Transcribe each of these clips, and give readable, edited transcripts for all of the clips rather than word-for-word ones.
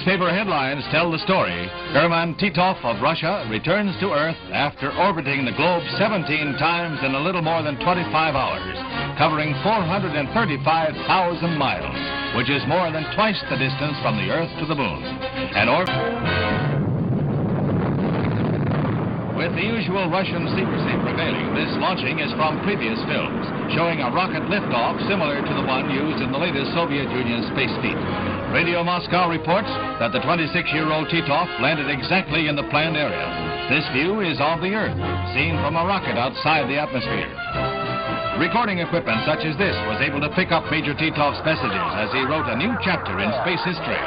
Newspaper headlines tell the story. German Titov of Russia returns to Earth after orbiting the globe 17 times in a little more than 25 hours, covering 435,000 miles, which is more than twice the distance from the Earth to the Moon. With the usual Russian secrecy prevailing, this launching is from previous films, showing a rocket liftoff similar to the one used in the latest Soviet Union space feat. Radio Moscow reports that the 26-year-old Titov landed exactly in the planned area. This view is of the Earth, seen from a rocket outside the atmosphere. Recording equipment such as this was able to pick up Major Titov's messages as he wrote a new chapter in space history.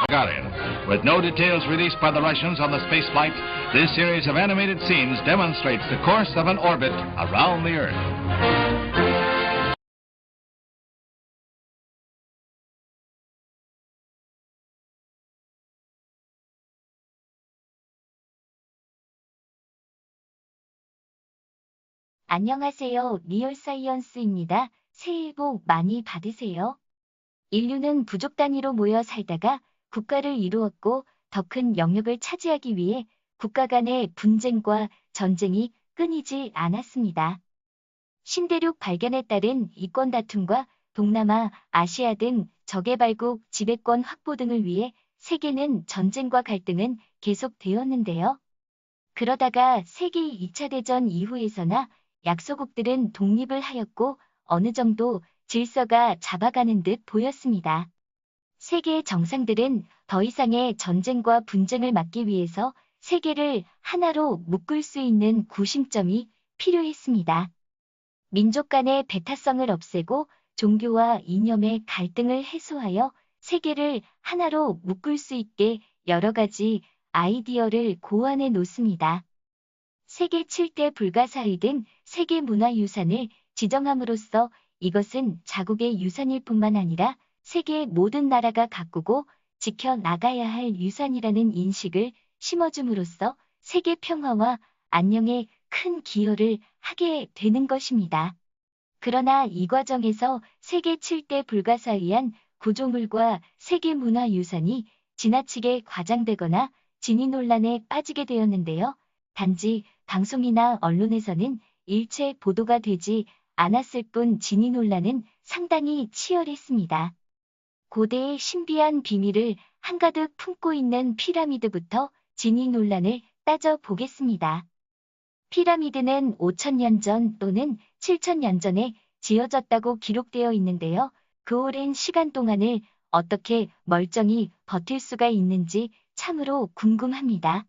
Gagarin. With no details released by the Russians on the space flight, this series of animated scenes demonstrates the course of an orbit around the Earth. 안녕하세요. 리얼사이언스입니다. 새해 복 많이 받으세요. 인류는 부족 단위로 모여 살다가 국가를 이루었고 더 큰 영역을 차지하기 위해 국가 간의 분쟁과 전쟁이 끊이지 않았습니다. 신대륙 발견에 따른 이권 다툼과 동남아, 아시아 등 저개발국 지배권 확보 등을 위해 세계는 전쟁과 갈등은 계속되었는데요. 그러다가 세계 2차 대전 이후에서나 약소국들은 독립을 하였고 어느 정도 질서가 잡아가는 듯 보였습니다. 세계 정상들은 더 이상의 전쟁과 분쟁을 막기 위해서 세계를 하나로 묶을 수 있는 구심점이 필요했습니다. 민족 간의 배타성을 없애고 종교와 이념의 갈등을 해소하여 세계를 하나로 묶을 수 있게 여러 가지 아이디어를 고안해 놓습니다. 세계 7대 불가사의 등 세계 문화유산을 지정함으로써 이것은 자국의 유산일 뿐만 아니라 세계 모든 나라가 가꾸고 지켜나가야 할 유산이라는 인식을 심어줌으로써 세계 평화와 안녕에 큰 기여를 하게 되는 것입니다. 그러나 이 과정에서 세계 7대 불가사의한 구조물과 세계 문화유산이 지나치게 과장되거나 진위 논란에 빠지게 되었는데요. 단지 방송이나 언론에서는 일체 보도가 되지 않았을 뿐 진위 논란은 상당히 치열했습니다. 고대의 신비한 비밀을 한가득 품고 있는 피라미드부터 진위 논란을 따져보겠습니다. 피라미드는 5,000년 전 또는 7,000년 전에 지어졌다고 기록되어 있는데요. 그 오랜 시간 동안을 어떻게 멀쩡히 버틸 수가 있는지 참으로 궁금합니다.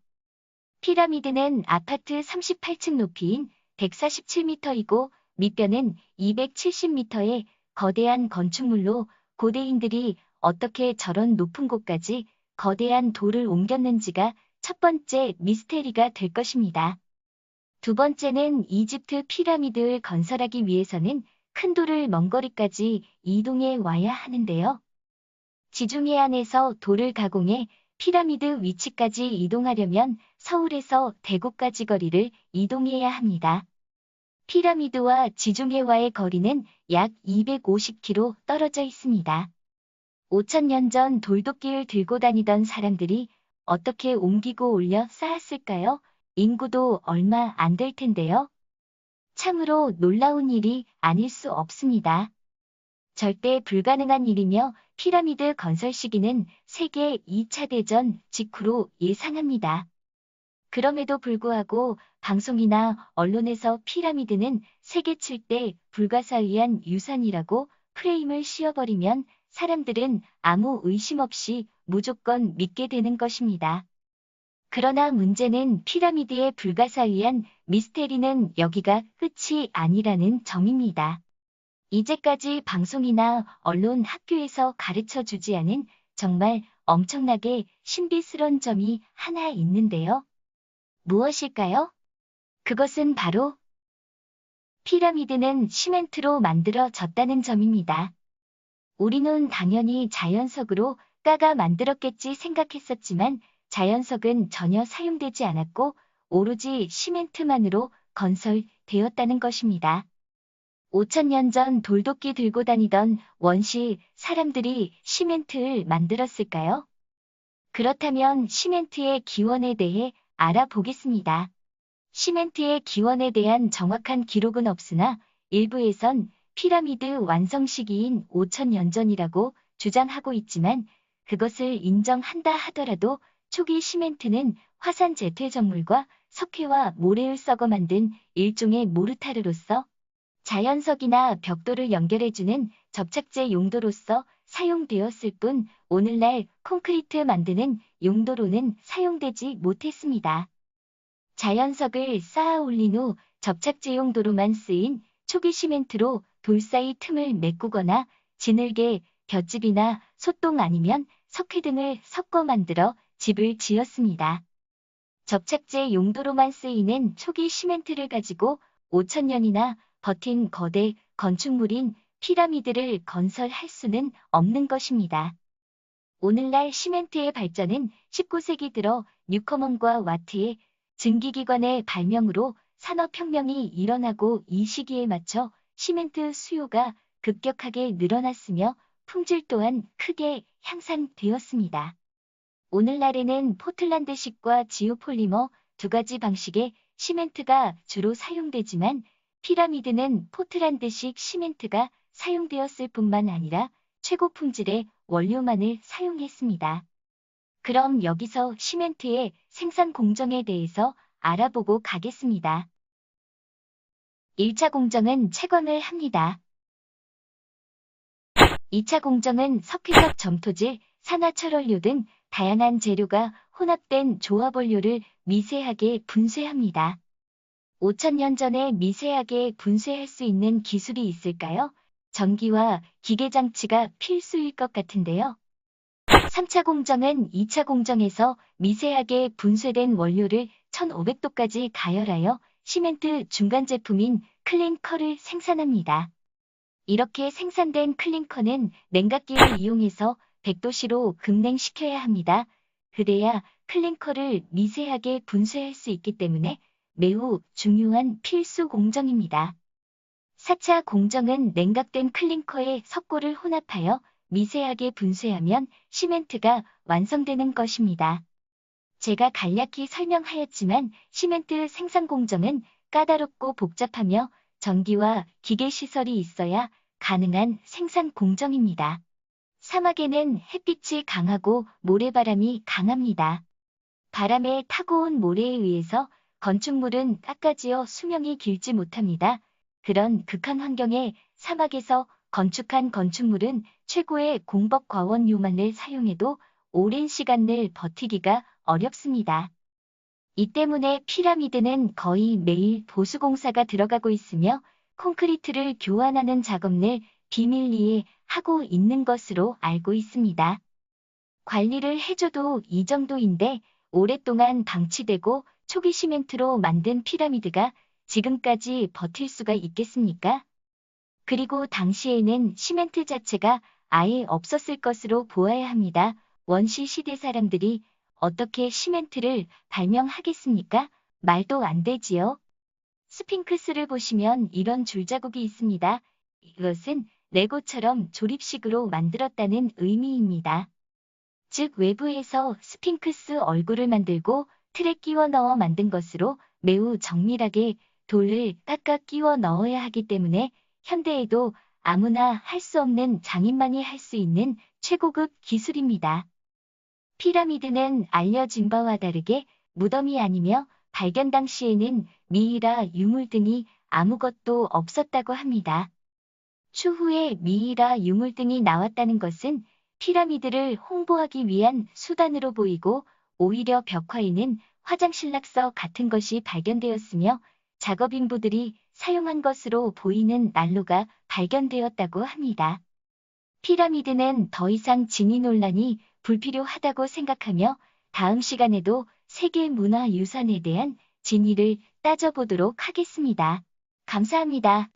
피라미드는 아파트 38층 높이인 147m이고 밑변은 270m의 거대한 건축물로 고대인들이 어떻게 저런 높은 곳까지 거대한 돌을 옮겼는지가 첫 번째 미스테리가 될 것입니다. 두 번째는 이집트 피라미드를 건설하기 위해서는 큰 돌을 먼 거리까지 이동해 와야 하는데요. 지중해안에서 돌을 가공해 피라미드 위치까지 이동하려면 서울에서 대구까지 거리를 이동해야 합니다. 피라미드와 지중해와의 거리는 약 250km 떨어져 있습니다. 5,000년 전 돌도끼를 들고 다니던 사람들이 어떻게 옮기고 올려 쌓았을까요? 인구도 얼마 안 될 텐데요. 참으로 놀라운 일이 아닐 수 없습니다. 절대 불가능한 일이며 피라미드 건설 시기는 세계 2차 대전 직후로 예상합니다. 그럼에도 불구하고 방송이나 언론에서 피라미드는 세계 7대 불가사의한 유산이라고 프레임을 씌워버리면 사람들은 아무 의심 없이 무조건 믿게 되는 것입니다. 그러나 문제는 피라미드의 불가사의한 미스테리는 여기가 끝이 아니라는 점입니다. 이제까지 방송이나 언론, 학교에서 가르쳐주지 않은 정말 엄청나게 신비스러운 점이 하나 있는데요. 무엇일까요? 그것은 바로 피라미드는 시멘트로 만들어졌다는 점입니다. 우리는 당연히 자연석으로 까가 만들었겠지 생각했었지만 자연석은 전혀 사용되지 않았고 오로지 시멘트만으로 건설되었다는 것입니다. 5천년 전 돌도끼 들고 다니던 원시 사람들이 시멘트를 만들었을까요? 그렇다면 시멘트의 기원에 대해 알아보겠습니다. 시멘트의 기원에 대한 정확한 기록은 없으나 일부에선 피라미드 완성 시기인 5천년 전이라고 주장하고 있지만 그것을 인정한다 하더라도 초기 시멘트는 화산 재퇴적물과 석회와 모래를 썩어 만든 일종의 모르타르로서 자연석이나 벽돌을 연결해주는 접착제 용도로서 사용되었을 뿐 오늘날 콘크리트 만드는 용도로는 사용되지 못했습니다. 자연석을 쌓아 올린 후 접착제 용도로만 쓰인 초기 시멘트로 돌 사이 틈을 메꾸거나 지늘개, 볏짚이나 솥동 아니면 석회 등을 섞어 만들어 집을 지었습니다. 접착제 용도로만 쓰이는 초기 시멘트를 가지고 5천년이나 버틴 거대 건축물인 피라미드를 건설할 수는 없는 것입니다. 오늘날 시멘트의 발전은 19세기 들어 뉴커먼과 와트의 증기기관의 발명으로 산업혁명이 일어나고 이 시기에 맞춰 시멘트 수요가 급격하게 늘어났으며 품질 또한 크게 향상되었습니다. 오늘날에는 포틀란드식과 지오폴리머 두 가지 방식의 시멘트가 주로 사용되지만 피라미드는 포틀란드식 시멘트가 사용되었을 뿐만 아니라 최고 품질의 원료만을 사용했습니다. 그럼 여기서 시멘트의 생산 공정에 대해서 알아보고 가겠습니다. 1차 공정은 채광을 합니다. 2차 공정은 석회석 점토질, 산화철원료 등 다양한 재료가 혼합된 조합원료를 미세하게 분쇄합니다. 5천년 전에 미세하게 분쇄할 수 있는 기술이 있을까요? 전기와 기계장치가 필수일 것 같은데요. 3차 공정은 2차 공정에서 미세하게 분쇄된 원료를 1500도까지 가열하여 시멘트 중간 제품인 클린커를 생산합니다. 이렇게 생산된 클린커는 냉각기를 이용해서 100도씨로 급냉시켜야 합니다. 그래야 클린커를 미세하게 분쇄할 수 있기 때문에 매우 중요한 필수 공정입니다. 4차 공정은 냉각된 클린커에 석고를 혼합하여 미세하게 분쇄하면 시멘트가 완성되는 것입니다. 제가 간략히 설명하였지만 시멘트 생산 공정은 까다롭고 복잡하며 전기와 기계 시설이 있어야 가능한 생산 공정입니다. 사막에는 햇빛이 강하고 모래바람이 강합니다. 바람에 타고 온 모래에 의해서 건축물은 깎아지어 수명이 길지 못합니다. 그런 극한 환경에 사막에서 건축한 건축물은 최고의 공법 과원료만을 사용해도 오랜 시간을 버티기가 어렵습니다. 이 때문에 피라미드는 거의 매일 보수공사가 들어가고 있으며 콘크리트를 교환하는 작업을 비밀리에 하고 있는 것으로 알고 있습니다. 관리를 해줘도 이 정도인데 오랫동안 방치되고 초기 시멘트로 만든 피라미드가 지금까지 버틸 수가 있겠습니까? 그리고 당시에는 시멘트 자체가 아예 없었을 것으로 보아야 합니다. 원시 시대 사람들이 어떻게 시멘트를 발명하겠습니까? 말도 안 되지요. 스핑크스를 보시면 이런 줄자국이 있습니다. 이것은 레고처럼 조립식으로 만들었다는 의미입니다. 즉 외부에서 스핑크스 얼굴을 만들고 틀에 끼워 넣어 만든 것으로 매우 정밀하게 돌을 깎아 끼워 넣어야 하기 때문에 현대에도 아무나 할 수 없는 장인만이 할 수 있는 최고급 기술입니다. 피라미드는 알려진 바와 다르게 무덤이 아니며 발견 당시에는 미이라 유물 등이 아무것도 없었다고 합니다. 추후에 미이라 유물 등이 나왔다는 것은 피라미드를 홍보하기 위한 수단으로 보이고 오히려 벽화에는 화장실 낙서 같은 것이 발견되었으며 작업인부들이 사용한 것으로 보이는 난로가 발견되었다고 합니다. 피라미드는 더 이상 진위 논란이 불필요하다고 생각하며 다음 시간에도 세계문화유산에 대한 진위를 따져보도록 하겠습니다. 감사합니다.